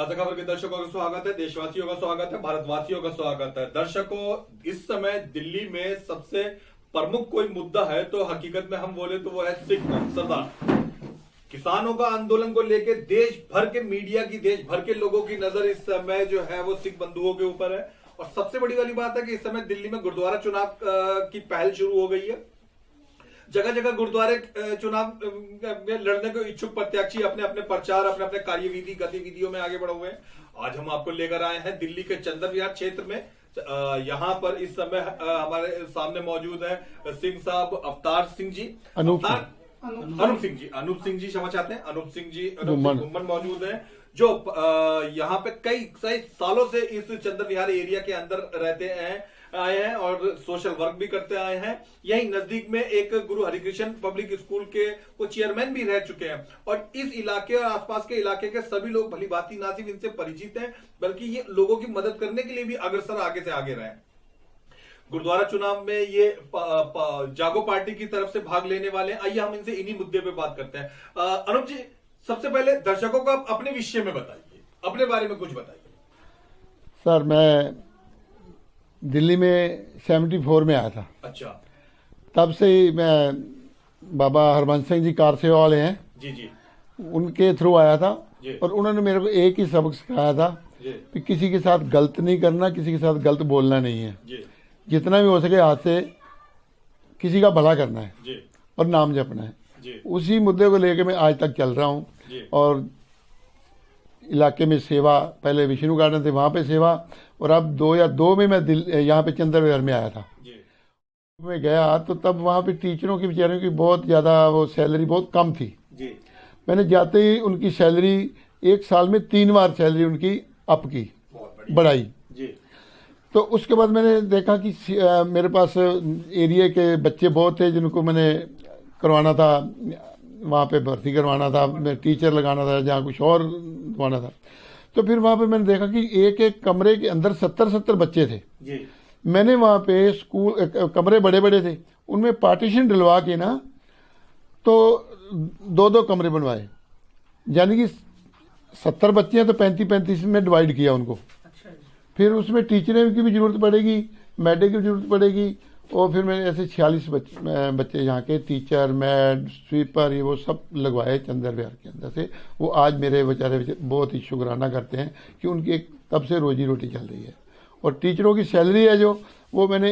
ताजा खबर के दर्शकों का स्वागत है, देशवासियों का स्वागत है, भारतवासियों का स्वागत है। दर्शकों, इस समय दिल्ली में सबसे प्रमुख कोई मुद्दा है तो हकीकत में हम बोले तो वो है सिख सरदार। किसानों का आंदोलन को लेकर देश भर के मीडिया की, देश भर के लोगों की नजर इस समय जो है वो सिख बंधुओं के ऊपर है। और सबसे बड़ी वाली बात है कि इस समय दिल्ली में गुरुद्वारा चुनाव की पहल शुरू हो गई है। जगह जगह गुरुद्वारे चुनाव में लड़ने को इच्छुक प्रत्याशी अपने अपने प्रचार, अपने अपने कार्यविधि गतिविधियों में आगे बढ़े हुए हैं। आज हम आपको लेकर आए हैं दिल्ली के चंदन विहार क्षेत्र में। यहाँ पर इस समय हमारे सामने मौजूद है सिंह साहब, अवतार सिंह जी, अनूप सिंह जी क्षमा चाहते हैं, अनूप सिंह जी घुम्मन मौजूद है, जो यहाँ पे कई सालों से इस चंदन विहार एरिया के अंदर रहते आए हैं और सोशल वर्क भी करते आए हैं। यही नजदीक में एक गुरु हरिकृष्ण पब्लिक स्कूल के वो चेयरमैन भी रह चुके हैं और इस इलाके और आसपास के इलाके के सभी लोग भली भांति ना सिर्फ इनसे परिचित हैं बल्कि ये लोगों की मदद करने के लिए भी अग्रसर आगे से आगे रहे। गुरुद्वारा चुनाव में ये जागो पार्टी की तरफ से भाग लेने वाले हैं। आइए हम इनसे इन्हीं मुद्दे पे बात करते हैं। अनूप जी, सबसे पहले दर्शकों को आप अपने विषय में बताइए, अपने बारे में कुछ बताइए। सर, मैं दिल्ली में 74 में आया था। अच्छा। तब से ही मैं, बाबा हरबंस सिंह जी कार सेवा वाले हैं जी जी, उनके थ्रू आया था जी। और उन्होंने मेरे को एक ही सबक सिखाया था कि किसी के साथ गलत नहीं करना, किसी के साथ गलत बोलना नहीं है जी। जितना भी हो सके हाथ से किसी का भला करना है जी। और नाम जपना है जी। उसी मुद्दे को लेकर मैं आज तक चल रहा हूँ। और इलाके में सेवा, पहले विष्णु गार्डन थे वहाँ पे सेवा, और अब 2002 में मैं यहाँ पे चंदन विहार में आया था। मैं गया तो तब वहाँ पे टीचरों की, बेचारियों की बहुत ज़्यादा वो सैलरी बहुत कम थी जी। मैंने जाते ही उनकी सैलरी एक साल में 3 बार सैलरी उनकी अप की, बढ़ाई जी। तो उसके बाद मैंने देखा कि मेरे पास एरिया के बच्चे बहुत थे जिनको मैंने करवाना था, वहाँ पे भर्ती करवाना था, मैं टीचर लगाना था, जहाँ कुछ और करवाना था। तो फिर वहाँ पे मैंने देखा कि एक एक कमरे के अंदर 70 बच्चे थे जी। मैंने वहाँ पे स्कूल कमरे बड़े बड़े थे, उनमें पार्टीशन डलवा के ना तो 2-2 कमरे बनवाए, यानी कि 70 बच्चे हैं तो 35-35 में डिवाइड किया उनको। अच्छा। फिर उसमें टीचरें की भी जरूरत पड़ेगी, मैडे की भी जरूरत पड़ेगी, और फिर मैंने ऐसे 46 बच्चे यहाँ के टीचर, मैड, स्वीपर, ये वो सब लगवाए चंदन विहार के अंदर से। वो आज मेरे बेचारे बहुत ही शुक्राना करते हैं कि उनकी तब से रोजी रोटी चल रही है। और टीचरों की सैलरी है जो, वो मैंने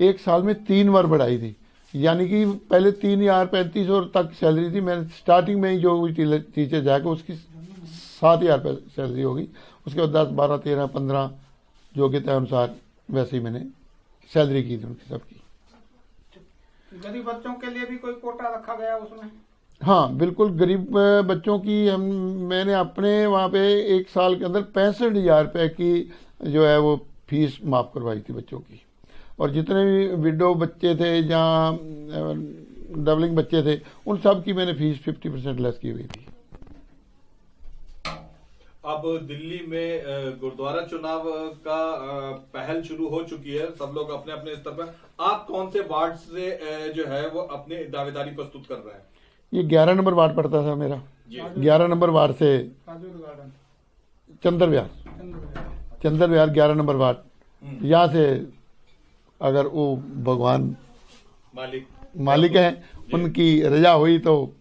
एक साल में 3 बार बढ़ाई थी, यानी कि पहले 3035 तक सैलरी थी। मैंने स्टार्टिंग में ही जो भी टीचर जाकर उसकी 7000 सैलरी होगी, उसके बाद 10, 12, 13, 15 योग्यता अनुसार वैसे ही मैंने सैलरी की थी उनकी सबकी। गरीब बच्चों के लिए भी कोई कोटा रखा गया उसमें? हाँ बिल्कुल, गरीब बच्चों की मैंने अपने वहाँ पे एक साल के अंदर 65,000 रुपये की जो है वो फीस माफ़ करवाई थी बच्चों की। और जितने भी विडो बच्चे थे, जहाँ डबलिंग बच्चे थे, उन सब की मैंने फीस 50% लेस की हुई थी। अब दिल्ली में गुरुद्वारा चुनाव का पहल शुरू हो चुकी है, सब लोग अपने अपने स्तर पर। आप कौन से वार्ड से जो है वो अपने दावेदारी प्रस्तुत कर रहे हैं? ये 11 नंबर वार्ड पड़ता था मेरा। 11 नंबर वार्ड से चंदन विहार 11 नंबर वार्ड। यहाँ से अगर वो भगवान मालिक हैं, उनकी रजा हुई तो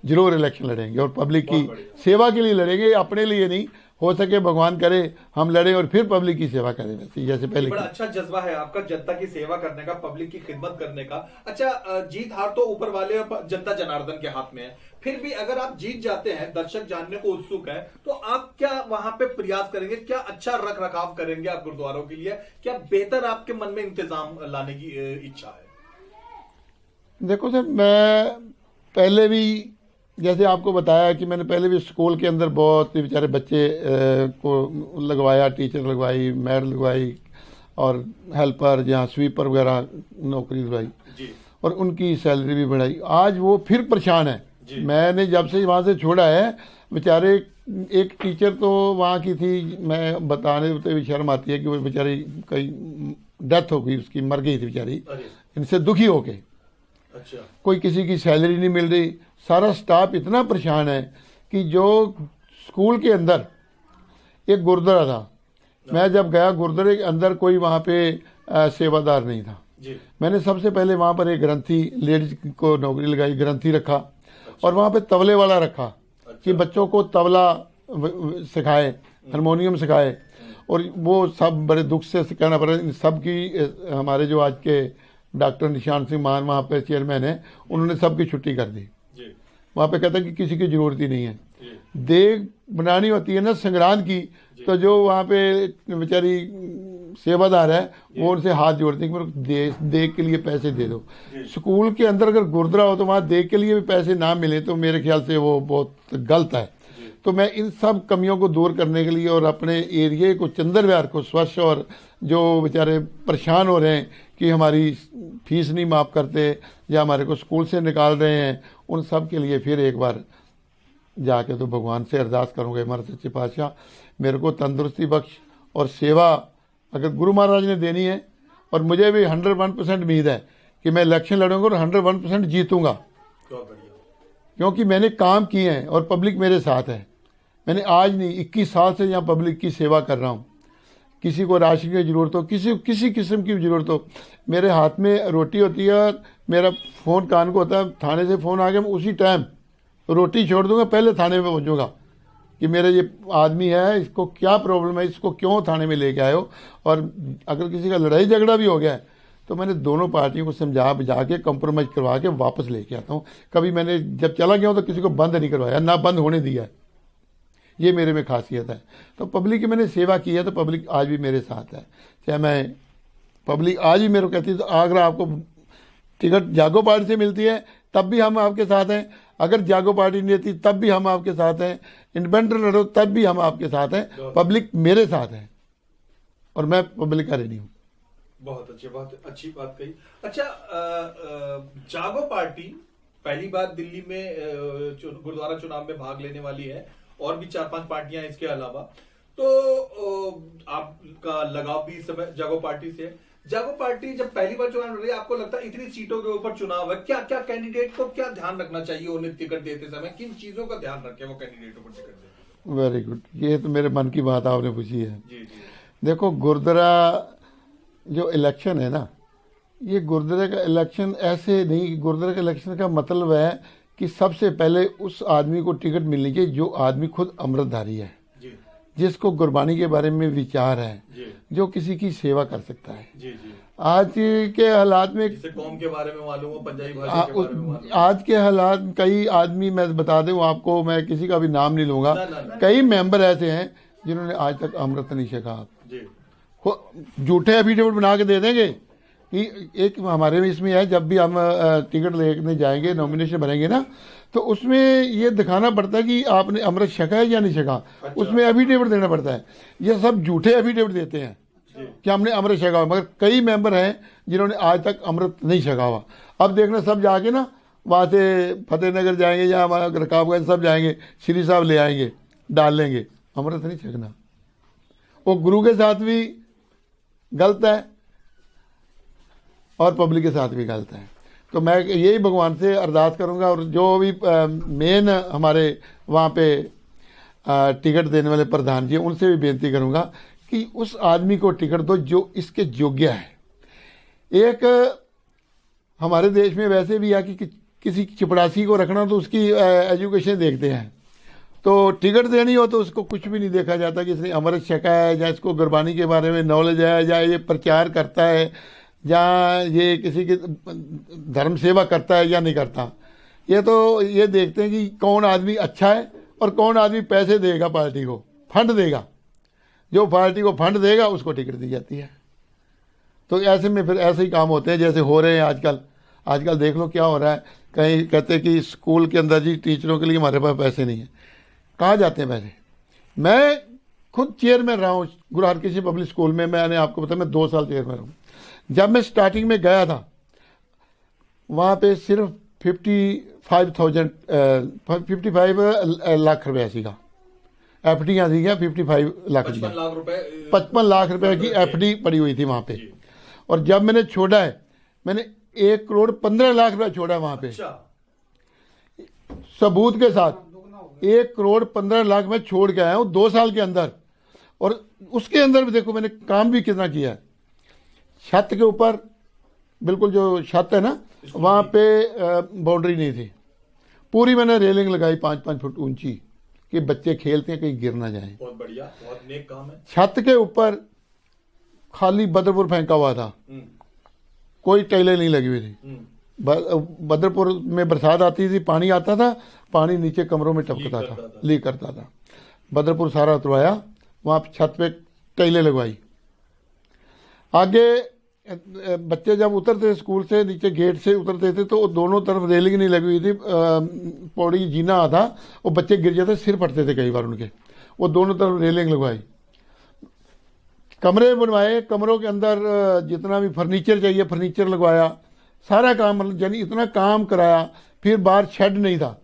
जरूर इलेक्शन लड़ेंगे और पब्लिक की सेवा के लिए लड़ेंगे, अपने लिए नहीं। हो सके भगवान करे हम लड़े और फिर पब्लिक की सेवा करें, वैसे जैसे पहले। बड़ा अच्छा जज्बा है आपका, जनता की सेवा करने का, पब्लिक की खिदमत करने का। अच्छा, जीत हार तो ऊपर वाले और जनता जनार्दन के हाथ में है, फिर भी अगर आप जीत जाते हैं, दर्शक जानने को उत्सुक है, तो आप क्या वहां पे प्रयास करेंगे? क्या अच्छा रख रखाव करेंगे आप गुरुद्वारों के लिए? क्या बेहतर आपके मन में इंतजाम लाने की इच्छा है? देखो सर, मैं पहले भी जैसे आपको बताया कि मैंने पहले भी स्कूल के अंदर बहुत बेचारे बच्चे को लगवाया, टीचर लगवाई, मैड लगवाई और हेल्पर, जहाँ स्वीपर वगैरह नौकरी लगवाई और उनकी सैलरी भी बढ़ाई। आज वो फिर परेशान है। मैंने जब से वहाँ से छोड़ा है, बेचारे एक टीचर तो वहाँ की थी, मैं बताने तो भी शर्म आती है कि वो बेचारी कई डेथ हो गई, उसकी मर गई थी बेचारी, इनसे दुखी होके। अच्छा। कोई किसी की सैलरी नहीं मिल रही, सारा स्टाफ इतना परेशान है कि जो स्कूल के अंदर एक गुरुद्वारा था। मैं जब गया गुरुद्वारे के अंदर कोई वहाँ पे सेवादार नहीं था। जी। मैंने सबसे पहले वहाँ पर एक ग्रंथी लेडीज को नौकरी लगाई, ग्रंथी रखा और वहाँ पे तबले वाला रखा कि बच्चों को तबला सिखाए, हारमोनियम सिखाए। और वो सब बड़े दुख से कहना पड़ा, इन सब की हमारे जो आज के डॉक्टर निशान सिंह मान वहाँ पे चेयरमैन है, उन्होंने सबकी छुट्टी कर दी। वहाँ पे कहता कि किसी की जरूरत ही नहीं है। देग बनानी होती है ना संक्रांत की, तो जो वहाँ पे बेचारी सेवादार है वो उनसे हाथ जोड़ते हैं कि मेरे देग के लिए पैसे दे दो। स्कूल के अंदर अगर गुरुद्वारा हो तो वहाँ देग के लिए भी पैसे ना मिले तो मेरे ख्याल से वो बहुत गलत है। तो मैं इन सब कमियों को दूर करने के लिए और अपने एरिए को, चंदर विहार को स्वच्छ, और जो बेचारे परेशान हो रहे हैं कि हमारी फीस नहीं माफ़ करते या हमारे को स्कूल से निकाल रहे हैं, उन सब के लिए फिर एक बार जाके तो भगवान से अरदास करूँगा, हमारे सच्चे पातशाह मेरे को तंदुरुस्ती बख्श और सेवा अगर गुरु महाराज ने देनी है। और मुझे भी 101% उम्मीद है कि मैं इलेक्शन लड़ूंगा और 101% जीतूंगा, क्योंकि मैंने काम किए हैं और पब्लिक मेरे साथ है। मैंने आज नहीं 21 साल से यहाँ पब्लिक की सेवा कर रहा हूँ। किसी को राशन की ज़रूरत हो, किसी किस्म की ज़रूरत हो, मेरे हाथ में रोटी होती है, मेरा फ़ोन कान को होता है, थाने से फ़ोन आ गया मैं उसी टाइम रोटी छोड़ दूंगा, पहले थाने में पहुँचूँगा कि मेरा ये आदमी है, इसको क्या प्रॉब्लम है, इसको क्यों थाने में लेके आए हो। और अगर किसी का लड़ाई झगड़ा भी हो गया है तो मैंने दोनों पार्टियों को समझा बुझा के कंप्रोमाइज़ करवा के वापस लेके आता हूँ। कभी मैंने जब चला गया हूँ तो किसी को बंद नहीं करवाया, ना बंद होने दिया है। ये मेरे में खासियत है। तो पब्लिक की मैंने सेवा की है तो पब्लिक आज भी मेरे साथ है। चाहे मैं पब्लिक आज भी मेरे को कहती है तो अगर आपको टिकट जागो पार्टी से मिलती है तब भी हम आपके साथ हैं, अगर जागो पार्टी नहीं देती तब भी हम आपके साथ हैं, इंडिपेंडेंट लड़ो तब भी हम आपके साथ हैं। पब्लिक मेरे साथ है और मैं पब्लिक का रेडी हूँ। बहुत अच्छी बात कही। अच्छा, जागो पार्टी पहली बार दिल्ली में गुरुद्वारा चुनाव में भाग लेने वाली है और भी 4-5 पार्टियां इसके अलावा, तो आपका लगाव भी इस समय जागो पार्टी से है। जागो पार्टी जब पहली बार चुनाव लड़ रही है, आपको लगता है इतनी सीटों के ऊपर चुनाव है, क्या क्या कैंडिडेट को क्या ध्यान रखना चाहिए उन्हें टिकट देते समय, किन चीजों का ध्यान रखें वो कैंडिडेटों को टिकट देते? वेरी गुड, ये तो मेरे मन की बात आपने पूछी है। जी जी। देखो, गुरुद्वारा जो इलेक्शन है ना, ये गुरुद्वारे का इलेक्शन ऐसे नहीं, गुरुद्वारे का इलेक्शन का मतलब है कि सबसे पहले उस आदमी को टिकट मिलनी चाहिए जो आदमी खुद अमृतधारी है, जिसको गुरबानी के बारे में विचार है, जो किसी की सेवा कर सकता है। जी जी। आज के हालात में, जिसे कौम के बारे में मालूम हो, पंजाबी भाषा के बारे में मालूम, आज के हालात कई आदमी, मैं बता दूं आपको, मैं किसी का भी नाम नहीं लूंगा, कई मेंबर ऐसे हैं जिन्होंने आज तक अमृत नहीं छका। झूठे एफिडेविट बना के दे देंगे कि एक हमारे में इसमें है, जब भी हम टिकट लेने जाएंगे, नॉमिनेशन भरेंगे ना, तो उसमें ये दिखाना पड़ता है कि आपने अमृत छका है या नहीं छका। अच्छा। उसमें एफिडेविट देना पड़ता है। ये सब झूठे एफिडेविट देते हैं कि हमने अमृत छका हुआ, मगर कई मेंबर हैं जिन्होंने आज तक अमृत नहीं छका हुआ। अब देखना सब जाके ना वहाँ से फतेहनगर जाएंगे या रकाबगंज सब जाएंगे, श्री साहब ले आएंगे, डाल लेंगे, अमृत नहीं छकना। वो गुरु के साथ भी गलत है और पब्लिक के साथ भी गलत है। तो मैं यही भगवान से अरदास करूंगा और जो भी मेन हमारे वहाँ पे टिकट देने वाले प्रधान जी हैं उनसे भी बेनती करूंगा कि उस आदमी को टिकट दो जो इसके योग्य है। एक हमारे देश में वैसे भी है कि किसी चपड़ासी को रखना तो उसकी एजुकेशन देखते हैं, तो टिकट देनी हो तो उसको कुछ भी नहीं देखा जाता कि इसने अमृत छका है या इसको गुरबानी के बारे में नॉलेज है या ये प्रचार करता है या ये किसी की धर्म सेवा करता है या नहीं करता। ये तो ये देखते हैं कि कौन आदमी अच्छा है और कौन आदमी पैसे देगा, पार्टी को फंड देगा, जो पार्टी को फंड देगा उसको टिकट दी जाती है। तो ऐसे में फिर ऐसे ही काम होते हैं जैसे हो रहे हैं आजकल देख लो क्या हो रहा है। कहीं कहते हैं कि स्कूल के अंदर जी टीचरों के लिए हमारे पास पैसे नहीं है, कहाँ जाते हैं पैसे। मैं खुद चेयरमैन रहा हूँ गुरु हरकृष्ण पब्लिक स्कूल में, मैंने आपको बताया मैं 2 साल चेयरमैन रहा हूँ। जब मैं स्टार्टिंग में गया था वहाँ पे सिर्फ 55 लाख रुपया सीगा, एफडियाँ थी, 55 लाख, 55 लाख रुपए की एफडी पड़ी हुई थी वहाँ पे। और जब मैंने छोड़ा है, मैंने 1 करोड़ 15 लाख रुपया छोड़ा है वहाँ पे। सबूत के साथ 1 करोड़ 15 लाख में छोड़ के आया हूँ 2 साल के अंदर। और उसके अंदर भी देखो मैंने काम भी कितना किया है। छत के ऊपर बिल्कुल जो छत है ना, वहाँ पे बाउंड्री नहीं थी, पूरी मैंने रेलिंग लगाई 5-5 फुट ऊंची कि बच्चे खेलते हैं कहीं गिर ना जाएं। बहुत बढ़िया, बहुत नेक काम है। छत के ऊपर खाली बदरपुर फेंका हुआ था, कोई टाइलें नहीं लगी हुई थी। बदरपुर में बरसात आती थी, पानी आता था, पानी नीचे कमरों में टपकता था, लीक करता था। बदरपुर सारा उतरवाया, वहाँ छत पे टाइलें लगवाई। आगे बच्चे जब उतरते स्कूल से, नीचे गेट से उतरते थे तो दोनों तरफ रेलिंग नहीं लगी हुई थी, पौड़ी जीना था, वो बच्चे गिर जाते, सिर फटते थे कई बार उनके, वो दोनों तरफ रेलिंग लगवाई। कमरे बनवाए, कमरों के अंदर जितना भी फर्नीचर चाहिए फर्नीचर लगवाया, सारा काम, मतलब यानी इतना काम कराया। फिर बाहर शेड नहीं था,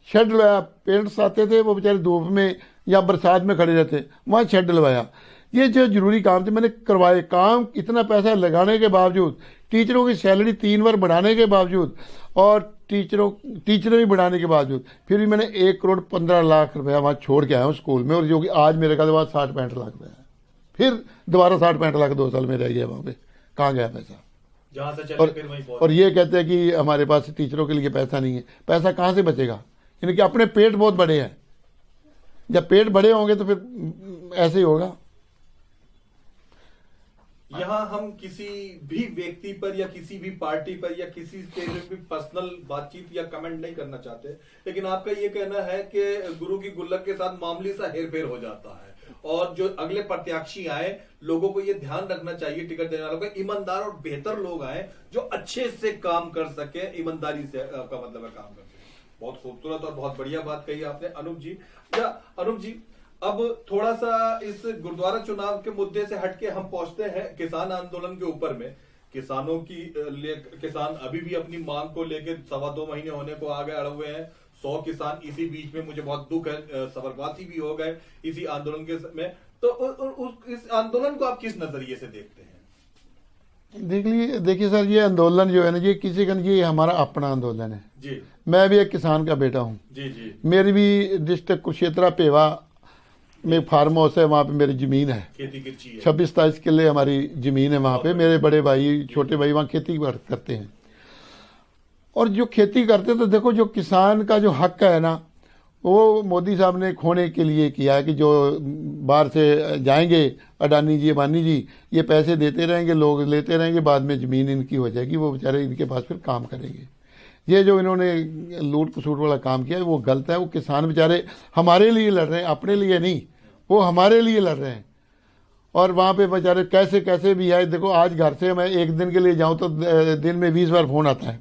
शेड लगाया, पेरेंट्स आते थे वो बेचारे धूप में या बरसात में खड़े रहते, वहाँ शेड लगवाया। ये जो जरूरी काम थे मैंने करवाए। काम इतना पैसा लगाने के बावजूद, टीचरों की सैलरी 3 बार बढ़ाने के बावजूद और टीचरें भी बढ़ाने के बावजूद, फिर भी मैंने 1,15,00,000 रुपया वहाँ छोड़ के आया हूँ स्कूल में, और जो कि आज मेरे ख्याल 60-65 लाख रुपया है। फिर दोबारा 60-65 लाख 2 साल में रह गया वहाँ पे, कहाँ गया पैसा? जहाँ से चले फिर वहीं पहुंच। और ये कहते हैं कि हमारे पास टीचरों के लिए पैसा नहीं है। पैसा कहाँ से बचेगा? यानी कि अपने पेट बहुत बड़े हैं, जब पेट बड़े होंगे तो फिर ऐसे ही होगा। यहाँ हम किसी भी व्यक्ति पर या किसी भी पार्टी पर या किसी से भी पर्सनल बातचीत या कमेंट नहीं करना चाहते, लेकिन आपका ये कहना है कि गुरु की गुल्लक के साथ मामूली सा हेरफेर हो जाता है, और जो अगले प्रत्याशी आए लोगों को ये ध्यान रखना चाहिए, टिकट देने वालों को ईमानदार और बेहतर लोग आए जो अच्छे से काम कर सके, ईमानदारी से का मतलब है काम कर सके। बहुत खूबसूरत और बहुत बढ़िया बात कही आपने अनूप जी। या अनूप जी, अब थोड़ा सा इस गुरुद्वारा चुनाव के मुद्दे से हटके हम पहुंचते हैं किसान आंदोलन के ऊपर में। किसानों की किसान अभी भी अपनी मांग को लेकर 2.25 महीने होने को आ गए, अड़े हुए हैं। 100 किसान इसी बीच में, मुझे बहुत दुख है, स्वर्गवासी भी हो गए इसी आंदोलन के में। तो इस आंदोलन को आप किस नजरिए से देखते हैं? देखिए सर, ये आंदोलन जो है ना, ये किसी का, ये हमारा अपना आंदोलन है जी। मैं भी एक किसान का बेटा हूँ जी जी। मेरी भी डिस्ट्रिक्ट कुरुक्षेत्र पेवा में फार्म हाउस है, वहाँ पे मेरी जमीन है, खेती की है। 26-27 किले हमारी जमीन है वहाँ पे। मेरे बड़े भाई छोटे भाई वहाँ खेती करते हैं, और जो खेती करते हैं तो देखो, जो किसान का जो हक है ना, वो मोदी साहब ने खोने के लिए किया है कि जो बाहर से जाएंगे अडानी जी अंबानी जी, ये पैसे देते रहेंगे, लोग लेते रहेंगे, बाद में ज़मीन इनकी हो जाएगी, वो बेचारे इनके पास फिर काम करेंगे। ये जो इन्होंने लूट खसूट वाला काम किया है वो गलत है। वो किसान बेचारे हमारे लिए लड़ रहे हैं, अपने लिए नहीं, वो हमारे लिए लड़ रहे हैं। और वहाँ पे बेचारे कैसे कैसे भी आए। देखो, आज घर से मैं एक दिन के लिए जाऊँ तो दिन में 20 बार फोन आता है,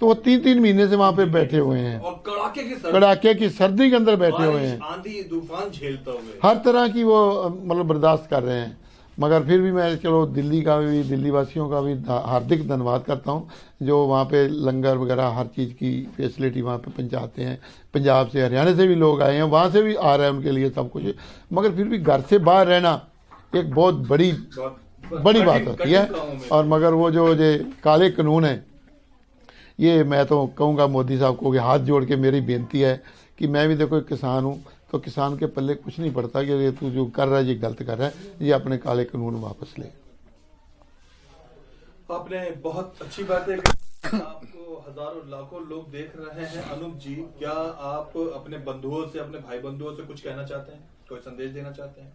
तो वो 3-3 महीने से वहाँ पे बैठे हुए हैं, और कड़ाके की सर्दी के अंदर बैठे हुए हैं, आंधी तूफान झेलते हुए, हर तरह की वो मतलब बर्दाश्त कर रहे हैं। मगर फिर भी मैं चलो दिल्ली का भी, दिल्ली वासियों का भी हार्दिक धन्यवाद करता हूँ, जो वहाँ पे लंगर वगैरह हर चीज़ की फैसिलिटी वहाँ पे पहुँचाते हैं। पंजाब से, हरियाणा से भी लोग आए हैं, वहाँ से भी आ रहा है उनके लिए सब कुछ। मगर फिर भी घर से बाहर रहना एक बहुत बड़ी बात होती है। और मगर वो जो काले कानून है, ये मैं तो कहूँगा मोदी साहब को कि हाथ जोड़ के मेरी बेनती है कि मैं भी देखो एक किसान हूँ, तो किसान के पल्ले कुछ नहीं पड़ता कि ये तू जो कर रहा है ये गलत कर रहा है, ये अपने काले कानून वापस ले। आपने बहुत अच्छी बात है कि आपको हजारों लाखों लोग देख रहे हैं। अनूप जी, क्या आप अपने बंधुओं से, अपने भाई बंधुओं से कुछ कहना चाहते हैं, कोई संदेश देना चाहते हैं?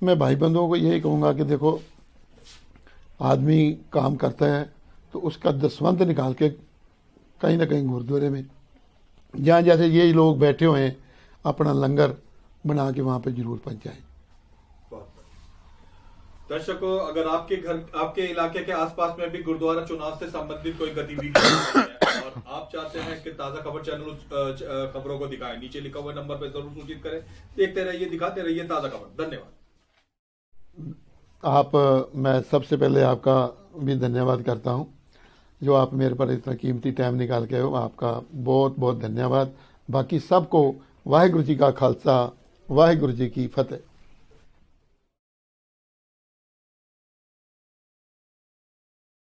मैं भाई बंधुओं को यही कहूँगा कि देखो, आदमी काम करता है तो उसका दसवंध निकाल के कहीं ना कहीं गुरुद्वारे में, जहाँ जैसे ये लोग बैठे हुए हैं, अपना लंगर बना के वहाँ पे जरूर पहुँचाएं। दर्शकों, अगर आपके घर, आपके इलाके के आसपास में भी गुरुद्वारा चुनाव से संबंधित कोई गतिविधि है और आप चाहते हैं कि ताज़ा खबर चैनल खबरों को दिखाएं, नीचे लिखा हुए नंबर पर जरूर सूचित करें। देखते रहिए, दिखाते रहिए ताज़ा खबर। धन्यवाद। मैं सबसे पहले आपका भी धन्यवाद करता हूँ, जो आप मेरे पर इतना कीमती टाइम निकाल के हो, आपका बहुत बहुत धन्यवाद। बाकी सबको वाहिगुरु जी का खालसा, वाहिगुरु जी की फतेह।